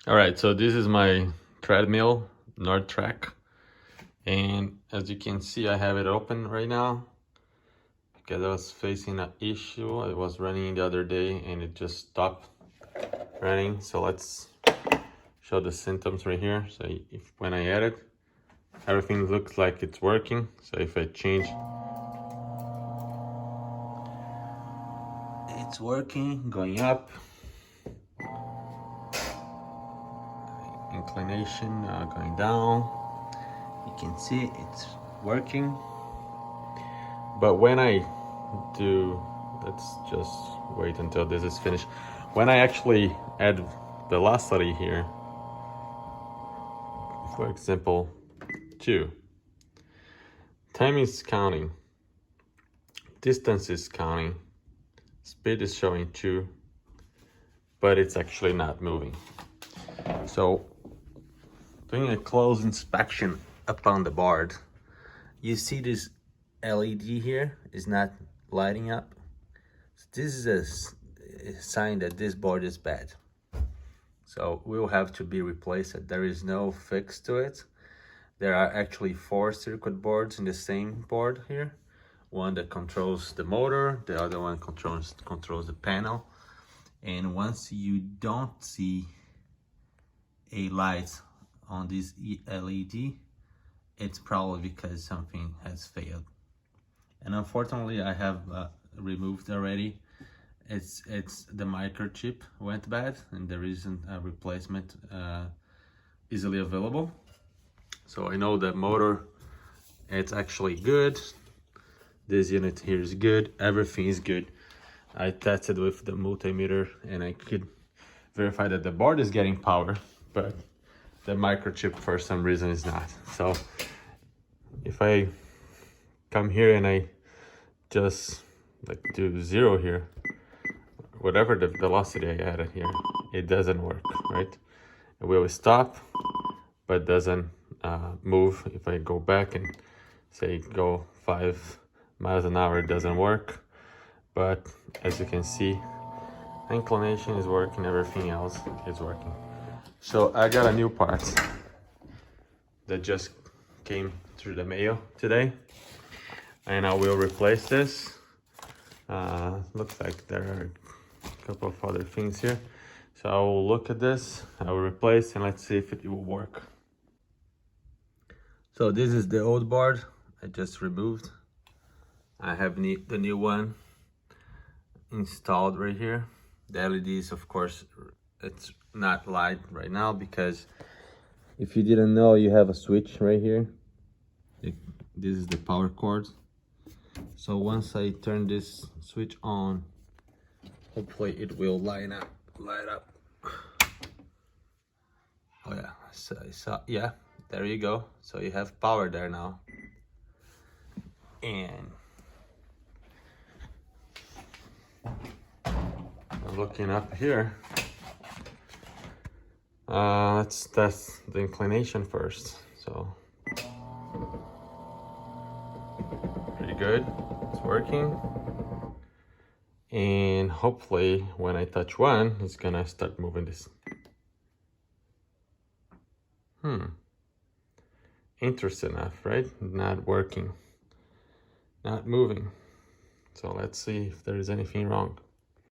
All right, so this is my treadmill, Nordic, and as you can see, I have it open right now because I was facing an issue. I was running the other day and it just stopped running. So let's show the symptoms right here. So if when I edit, everything looks like it's working. So if I change, it's working, going up. Inclination going down. You can see it's working. But when I do, let's just wait until this is finished. When I actually add velocity here, for example, 2, time is counting, distance is counting, speed is showing 2, but it's actually not moving. So doing a close inspection upon the board, you see this LED here is not lighting up. So this is a sign that this board is bad. So will have to be replaced. There is no fix to it. There are actually 4 circuit boards in the same board here. One that controls the motor, the other one controls the panel. And once you don't see a light on this LED, it's probably because something has failed. And unfortunately, I have removed already. It's the microchip went bad, and there isn't a replacement easily available. So I know the motor, it's actually good. This unit here is good. Everything is good. I tested with the multimeter, and I could verify that the board is getting power, but the microchip for some reason is not. So if I come here and I just like do 0 here, whatever the velocity I added here, it doesn't work, right? It will stop, but doesn't move. If I go back and say go 5 miles an hour, it doesn't work. But as you can see, inclination is working, everything else is working. So I got a new part that just came through the mail today, and I will replace this. Looks like there are a couple of other things here. So I will look at this, I will replace, and let's see if it will work. So this is the old board I just removed. I have the new one installed right here. The LEDs, of course, it's not light right now because if you didn't know, you have a switch right here. This is the power cord. So once I turn this switch on, hopefully it will light up. Oh yeah, so yeah, there you go. So you have power there now. And looking up here, let's test the inclination first. So pretty good, it's working. And hopefully when I touch 1, it's gonna start moving this. Interesting enough, right? Not working, not moving. So let's see if there is anything wrong.